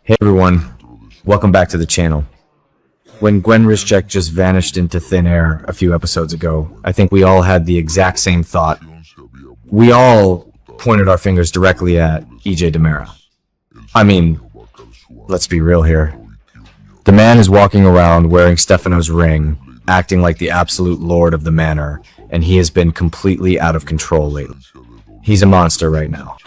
Hey everyone, welcome back to the channel. When Gwen Rizczech just vanished into thin air a few episodes ago, I think we all had the exact same thought. We all pointed our fingers directly at EJ DiMera. I mean, let's be real here. The man is walking around wearing Stefano's ring, acting like the absolute lord of the manor, and he has been completely out of control lately. He's a monster right now.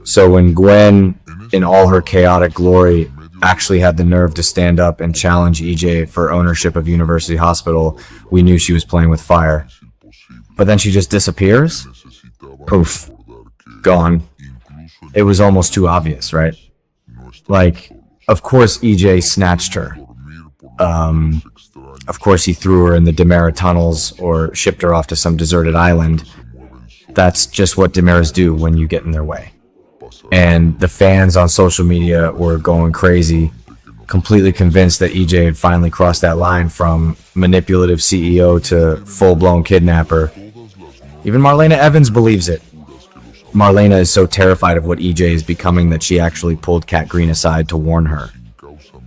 So when Gwen, in all her chaotic glory, actually had the nerve to stand up and challenge EJ for ownership of University Hospital, we knew she was playing with fire. But then she just disappears? Poof. Gone. It was almost too obvious, right? Like, of course EJ snatched her. Of course he threw her in the DiMera tunnels or shipped her off to some deserted island. That's just what DiMeras do when you get in their way. And the fans on social media were going crazy, completely convinced that EJ had finally crossed that line from manipulative CEO to full-blown kidnapper. Even Marlena Evans believes it. Marlena is so terrified of what EJ is becoming that she actually pulled Cat Greene aside to warn her.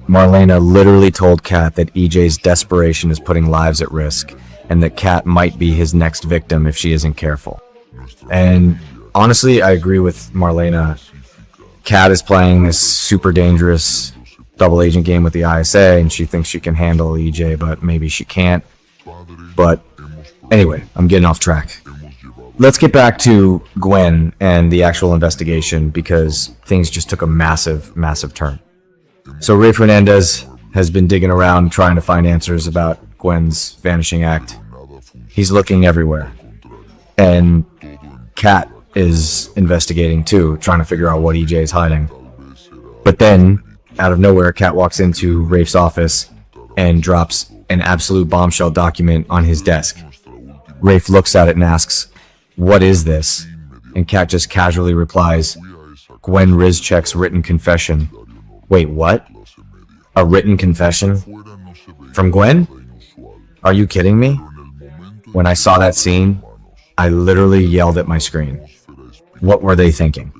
Marlena literally told Cat that EJ's desperation is putting lives at risk, and that Cat might be his next victim if she isn't careful. And honestly, I agree with Marlena. Cat is playing this super dangerous double agent game with the ISA, and she thinks she can handle EJ, but maybe she can't. But anyway, I'm getting off track. Let's get back to Gwen and the actual investigation, because things just took a massive turn. So Rafe Hernandez has been digging around trying to find answers about Gwen's vanishing act. He's looking everywhere. And Cat is investigating too, trying to figure out what EJ is hiding. But then, out of nowhere, Cat walks into Rafe's office and drops an absolute bombshell document on his desk. Rafe looks at it and asks, "What is this?" And Cat just casually replies, "Gwen Rizczech's written confession." Wait, what? A written confession? From Gwen? Are you kidding me? When I saw that scene, I literally yelled at my screen. What were they thinking?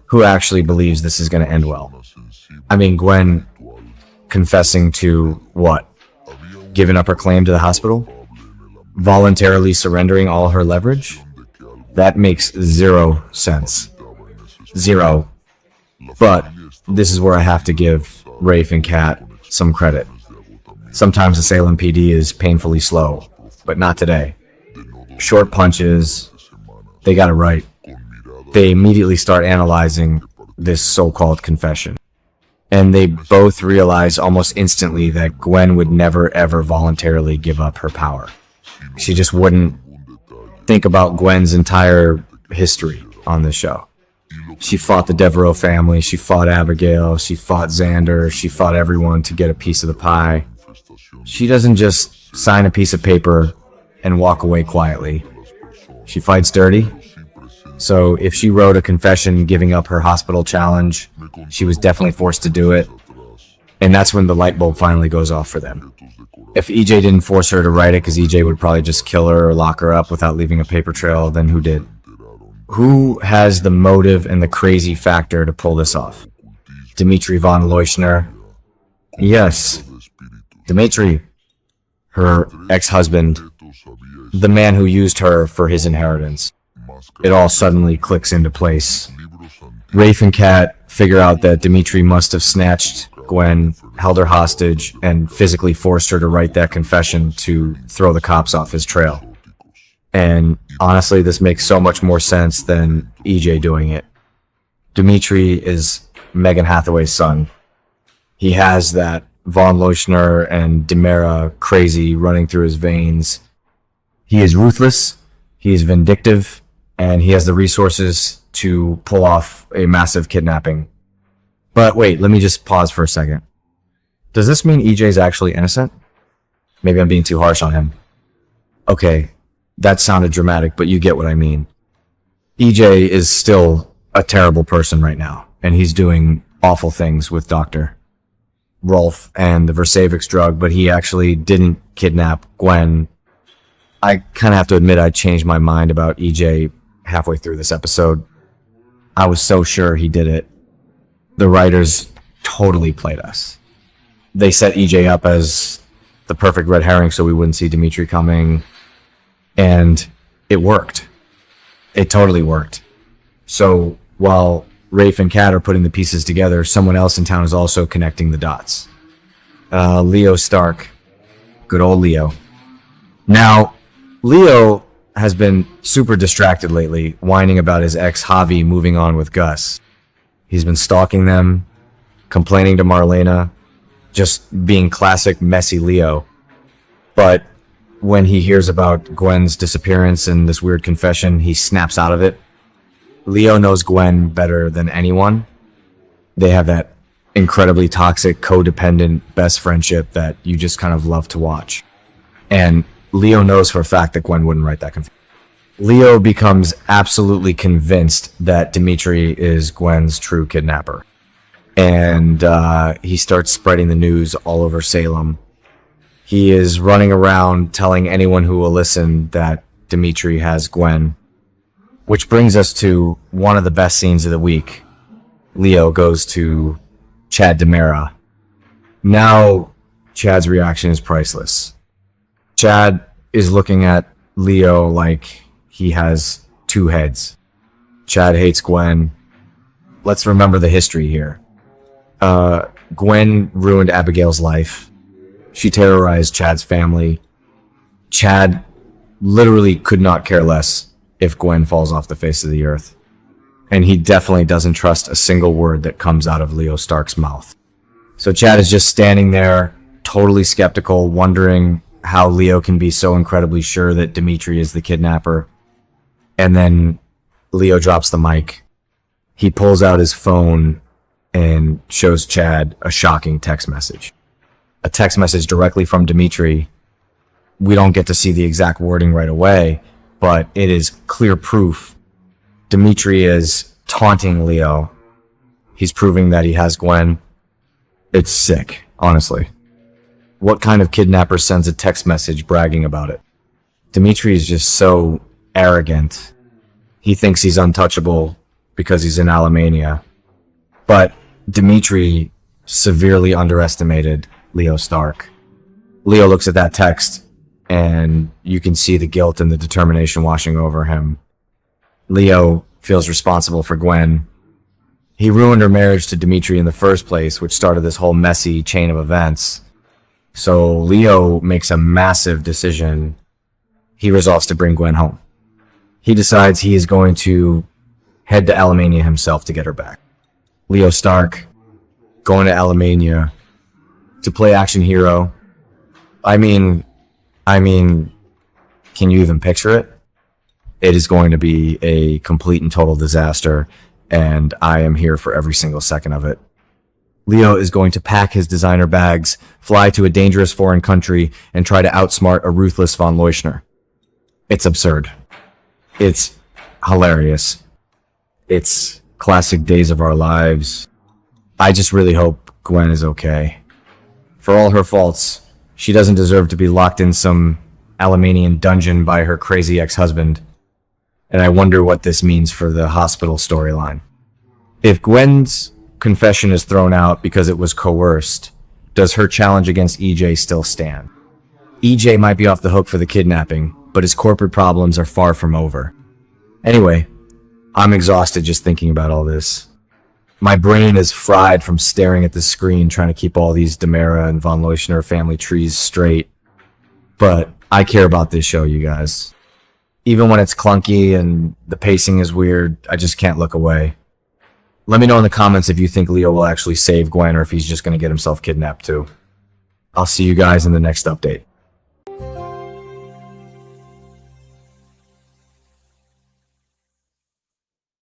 Who actually believes this is going to end well? I mean, Gwen confessing to what? Giving up her claim to the hospital? Voluntarily surrendering all her leverage? That makes zero sense. Zero. But this is where I have to give Rafe and Cat some credit. Sometimes the Salem PD is painfully slow, but not today. Short punches, they got it right. They immediately start analyzing this so-called confession. And they both realize almost instantly that Gwen would never ever voluntarily give up her power. She just wouldn't. Think about Gwen's entire history on this show. She fought the Devereaux family, she fought Abigail, she fought Xander, she fought everyone to get a piece of the pie. She doesn't just sign a piece of paper and walk away quietly. She fights dirty. So if she wrote a confession giving up her hospital challenge, she was definitely forced to do it. And that's when the light bulb finally goes off for them. If EJ didn't force her to write it, because EJ would probably just kill her or lock her up without leaving a paper trail, then who did? Who has the motive and the crazy factor to pull this off? Dimitri von Leuschner? Yes. Dimitri, her ex-husband, the man who used her for his inheritance. It all suddenly clicks into place. Rafe and Cat figure out that Dimitri must have snatched Gwen, held her hostage, and physically forced her to write that confession to throw the cops off his trail. And honestly, this makes so much more sense than EJ doing it. Dimitri is Megan Hathaway's son. He has that von Leuschner and DiMera crazy running through his veins. He is ruthless, he is vindictive, and he has the resources to pull off a massive kidnapping. But wait, let me just pause for a second. Does this mean EJ is actually innocent? Maybe I'm being too harsh on him. Okay, that sounded dramatic, but you get what I mean. EJ is still a terrible person right now, and he's doing awful things with Dr. Rolf and the Versavix drug, but he actually didn't kidnap Gwen. I kind of have to admit I changed my mind about EJ halfway through this episode. I was so sure he did it. The writers totally played us. They set EJ up as the perfect red herring so we wouldn't see Dimitri coming. And it worked. It totally worked. So while Rafe and Cat are putting the pieces together, someone else in town is also connecting the dots. Leo Stark. Good old Leo. Now, Leo has been super distracted lately, whining about his ex Javi moving on with Gus. He's been stalking them, complaining to Marlena, just being classic messy Leo. But when he hears about Gwen's disappearance and this weird confession, he snaps out of it. Leo knows Gwen better than anyone. They have that incredibly toxic, codependent best friendship that you just kind of love to watch. And Leo knows for a fact that Gwen wouldn't write that confession. Leo becomes absolutely convinced that Dimitri is Gwen's true kidnapper. And he starts spreading the news all over Salem. He is running around telling anyone who will listen that Dimitri has Gwen. Which brings us to one of the best scenes of the week. Leo goes to Chad DiMera. Now, Chad's reaction is priceless. Chad is looking at Leo like he has two heads. Chad hates Gwen. Let's remember the history here. Gwen ruined Abigail's life. She terrorized Chad's family. Chad literally could not care less if Gwen falls off the face of the earth. And he definitely doesn't trust a single word that comes out of Leo Stark's mouth. So Chad is just standing there, totally skeptical, wondering how Leo can be so incredibly sure that Dimitri is the kidnapper. And then Leo drops the mic. He pulls out his phone and shows Chad a shocking text message. A text message directly from Dimitri. We don't get to see the exact wording right away, but it is clear proof. Dimitri is taunting Leo. He's proving that he has Gwen. It's sick, honestly. What kind of kidnapper sends a text message bragging about it? Dimitri is just so arrogant. He thinks he's untouchable because he's in Alamainia. But Dimitri severely underestimated Leo Stark. Leo looks at that text, and you can see the guilt and the determination washing over him. Leo feels responsible for Gwen. He ruined her marriage to Dimitri in the first place, which started this whole messy chain of events. So Leo makes a massive decision. He resolves to bring Gwen home. He decides he is going to head to Alamainia himself to get her back. Leo Stark going to Alamainia to play action hero. I mean, can you even picture it? It is going to be a complete and total disaster, and I am here for every single second of it. Leo is going to pack his designer bags, fly to a dangerous foreign country, and try to outsmart a ruthless von Leuschner. It's absurd. It's hilarious. It's classic Days of Our Lives. I just really hope Gwen is okay. For all her faults, she doesn't deserve to be locked in some Alamanian dungeon by her crazy ex-husband. And I wonder what this means for the hospital storyline. If Gwen's confession is thrown out because it was coerced, does her challenge against EJ still stand? EJ might be off the hook for the kidnapping, but his corporate problems are far from over. Anyway, I'm exhausted just thinking about all this. My brain is fried from staring at the screen trying to keep all these DiMera and von Leuschner family trees straight. But I care about this show, you guys. Even when it's clunky and the pacing is weird, I just can't look away. Let me know in the comments if you think Leo will actually save Gwen or if he's just going to get himself kidnapped too. I'll see you guys in the next update.